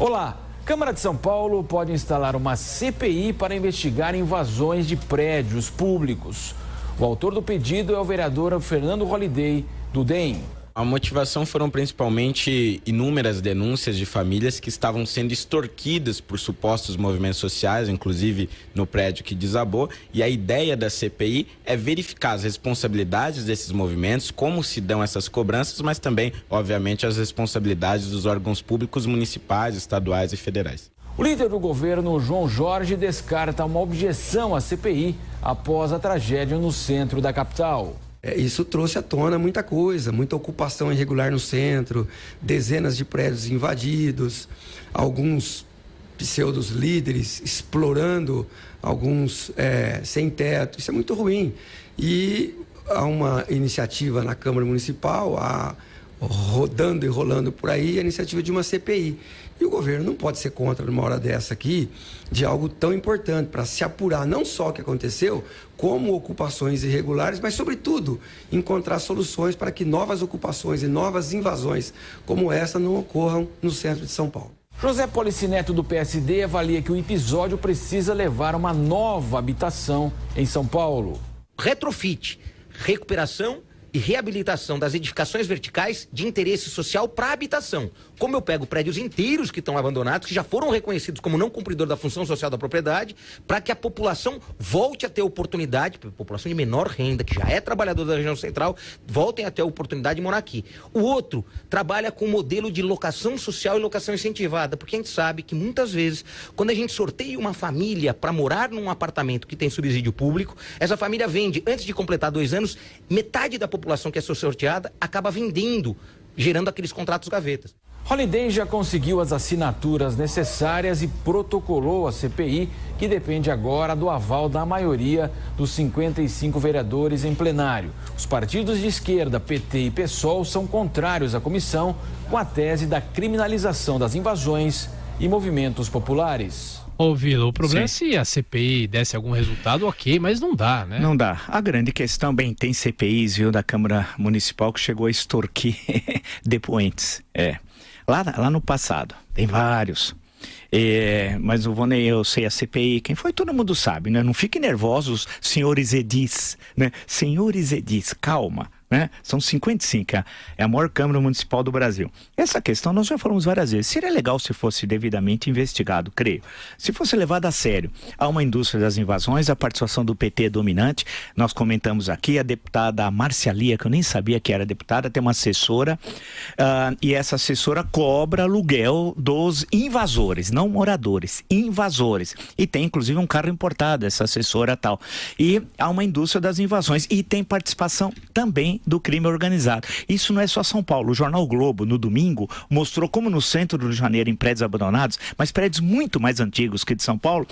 Olá, Câmara de São Paulo pode instalar uma CPI para investigar invasões de prédios públicos. O autor do pedido é o vereador Fernando Holliday, do DEM. A motivação foram principalmente inúmeras denúncias de famílias que estavam sendo extorquidas por supostos movimentos sociais, inclusive no prédio que desabou. E a ideia da CPI é verificar as responsabilidades desses movimentos, como se dão essas cobranças, mas também, obviamente, as responsabilidades dos órgãos públicos municipais, estaduais e federais. O líder do governo, João Jorge, descarta uma objeção à CPI após a tragédia no centro da capital. Isso trouxe à tona muita coisa, muita ocupação irregular no centro, dezenas de prédios invadidos, alguns pseudos líderes explorando alguns sem teto. Isso é muito ruim. E há uma iniciativa na Câmara Municipal, rodando e rolando por aí, a iniciativa de uma CPI. E o governo não pode ser contra, numa hora dessa aqui, de algo tão importante para se apurar não só o que aconteceu, como ocupações irregulares, mas, sobretudo, encontrar soluções para que novas ocupações e novas invasões como essa não ocorram no centro de São Paulo. José Policineto, do PSD, avalia que o episódio precisa levar a uma nova habitação em São Paulo. Retrofit, recuperação e reabilitação das edificações verticais de interesse social para habitação. Como eu pego prédios inteiros que estão abandonados, que já foram reconhecidos como não cumpridor da função social da propriedade, para que a população volte a ter oportunidade, a população de menor renda, que já é trabalhadora da região central, voltem a ter a oportunidade de morar aqui. O outro trabalha com o modelo de locação social e locação incentivada, porque a gente sabe que muitas vezes, quando a gente sorteia uma família para morar num apartamento que tem subsídio público, essa família vende, antes de completar 2 anos, metade da população que é sorteada acaba vendendo, gerando aqueles contratos gavetas. Holliday já conseguiu as assinaturas necessárias e protocolou a CPI, que depende agora do aval da maioria dos 55 vereadores em plenário. Os partidos de esquerda, PT e PSOL, são contrários à comissão, com a tese da criminalização das invasões e movimentos populares. Ô, Vila, o problema é se a CPI desse algum resultado, ok, mas não dá, né? Não dá. A grande questão, bem, tem CPIs, viu, da Câmara Municipal que chegou a extorquir depoentes. Lá no passado, tem vários. Mas não vou nem eu sei a CPI, quem foi, todo mundo sabe, né? Não fiquem nervosos, senhores edis, né? Senhores edis, calma. Né? São 55, é a maior Câmara Municipal do Brasil. Essa questão nós já falamos várias vezes. Seria legal se fosse devidamente investigado, creio. Se fosse levado a sério. Há uma indústria das invasões, a participação do PT é dominante. Nós comentamos aqui, a deputada Márcia Lia, que eu nem sabia que era deputada, tem uma assessora, e essa assessora cobra aluguel dos invasores, não moradores, invasores. E tem inclusive um carro importado, essa assessora tal. E há uma indústria das invasões e tem participação também do crime organizado. Isso não é só São Paulo. O jornal o Globo, no domingo, mostrou como no centro do Rio de Janeiro, em prédios abandonados, mas prédios muito mais antigos que de São Paulo,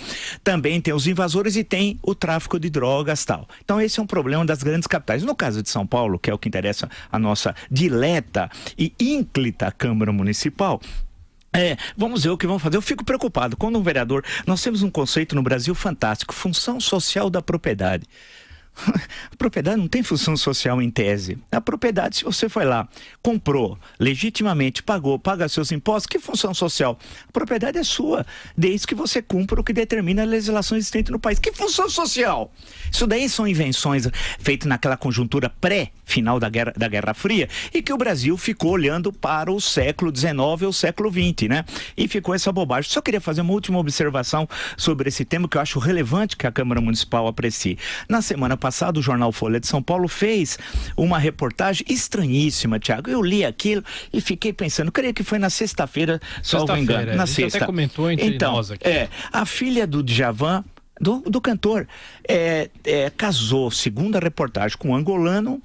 também tem os invasores e tem o tráfico de drogas e tal. Então esse é um problema das grandes capitais. No caso de São Paulo, que é o que interessa a nossa dileta e ínclita Câmara Municipal, vamos ver o que vão fazer. Eu fico preocupado. Quando um vereador... Nós temos um conceito no Brasil fantástico, função social da propriedade. A propriedade não tem função social em tese. A propriedade, se você foi lá, comprou, legitimamente pagou, paga seus impostos, que função social? A propriedade é sua, desde que você cumpra o que determina a legislação existente no país. Que função social? Isso daí são invenções feitas naquela conjuntura pré-final da Guerra Fria e que o Brasil ficou olhando para o século XIX ou século XX, né? E ficou essa bobagem. Só queria fazer uma última observação sobre esse tema que eu acho relevante que a Câmara Municipal aprecie. Na semana passada, o jornal Folha de São Paulo fez uma reportagem estranhíssima, Tiago. Eu li aquilo e fiquei pensando, creio que foi na sexta-feira, salvo engano. Na sexta. Você até comentou entre nós aqui. A filha do Djavan, do cantor, casou, segundo a reportagem, com um angolano.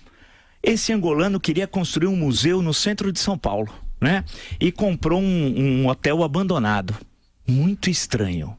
Esse angolano queria construir um museu no centro de São Paulo, né? E comprou um hotel abandonado. Muito estranho,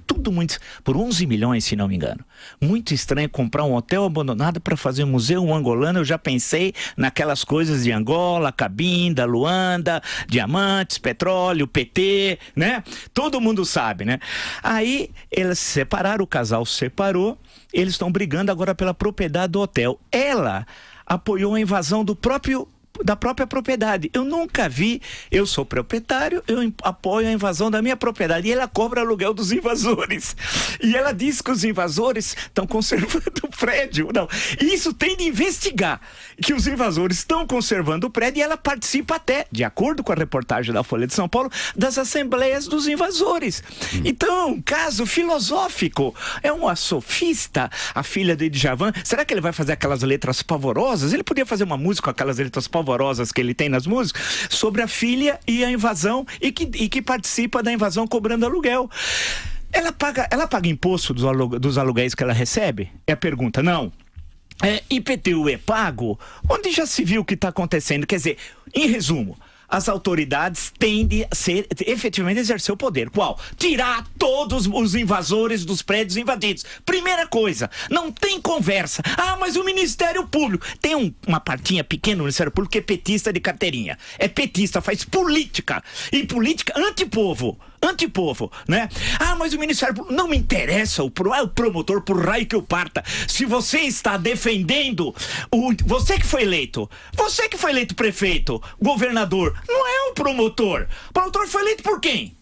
tudo muito, por 11 milhões, se não me engano. Muito estranho comprar um hotel abandonado para fazer um museu angolano. Eu já pensei naquelas coisas de Angola, Cabinda, Luanda, diamantes, petróleo, PT, né? Todo mundo sabe, né? Aí eles se separaram, o casal se separou, eles estão brigando agora pela propriedade do hotel. Ela apoiou a invasão do próprio da própria propriedade. Eu nunca vi, eu sou proprietário, eu apoio a invasão da minha propriedade, e ela cobra aluguel dos invasores. E ela diz que os invasores estão conservando o prédio. Não, isso tem de investigar, que os invasores estão conservando o prédio, e ela participa até, de acordo com a reportagem da Folha de São Paulo, das assembleias dos invasores. Então, caso filosófico, é uma sofista, a filha do Djavan. Será que ele vai fazer aquelas letras pavorosas? Ele podia fazer uma música com aquelas letras pavorosas que ele tem nas músicas, sobre a filha e a invasão, e que participa da invasão cobrando aluguel. Ela paga imposto dos aluguéis que ela recebe? É a pergunta. Não. IPTU é pago? Onde já se viu o que está acontecendo? Quer dizer, em resumo, as autoridades têm de efetivamente exercer o poder. Qual? Tirar todos os invasores dos prédios invadidos. Primeira coisa, não tem conversa. Mas o Ministério Público tem uma partinha pequena no Ministério Público que é petista de carteirinha. É petista, faz política. E política antipovo, né? Mas o Ministério Público não me interessa, o promotor, por raio que eu parta. Se você está defendendo você que foi eleito prefeito, governador, não é o promotor. O promotor foi eleito por quem?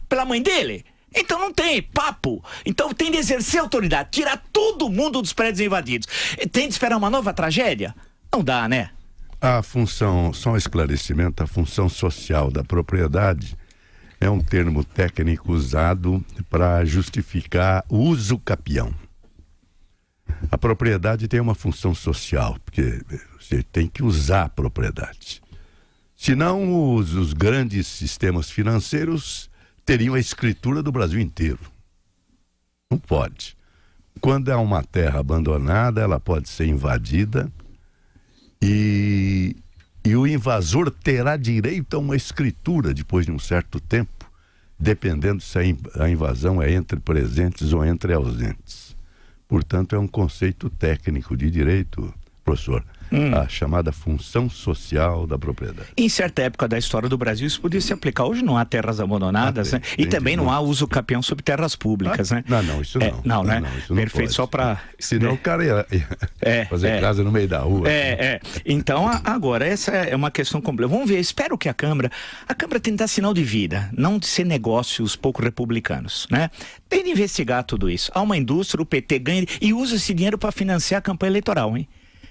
Pela mãe dele? Então não tem papo. Então tem de exercer autoridade, tirar todo mundo dos prédios invadidos. Tem de esperar uma nova tragédia? Não dá, né? A função, só um esclarecimento, a função social da propriedade é um termo técnico usado para justificar o uso capião. A propriedade tem uma função social, porque você tem que usar a propriedade. Senão, os grandes sistemas financeiros teriam a escritura do Brasil inteiro. Não pode. Quando é uma terra abandonada, ela pode ser invadida e o invasor terá direito a uma escritura depois de um certo tempo, dependendo se a invasão é entre presentes ou entre ausentes. Portanto, é um conceito técnico de direito, professor, a chamada função social da propriedade. Em certa época da história do Brasil, isso podia se aplicar. Hoje não há terras abandonadas, né? E também não há uso capião sobre terras públicas, né? Não, isso não. Não, né? Não, isso não perfeito, pode. só para... Senão o cara ia fazer casa no meio da rua. Então, agora, essa é uma questão complexa. Vamos ver, espero que a Câmara tem que dar sinal de vida, não de ser negócios pouco republicanos, né? Tem de investigar tudo isso. Há uma indústria, o PT ganha e usa esse dinheiro para financiar a campanha eleitoral, hein?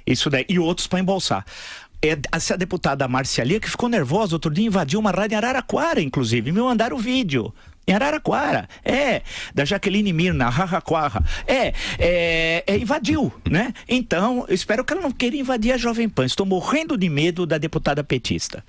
Isso daí, e outros para embolsar. Essa deputada Marcialia, que ficou nervosa outro dia, invadiu uma rádio em Araraquara, inclusive, me mandaram o vídeo. Em Araraquara, da Jaqueline Mirna, Araraquara, invadiu, né? Então, eu espero que ela não queira invadir a Jovem Pan. Estou morrendo de medo da deputada petista.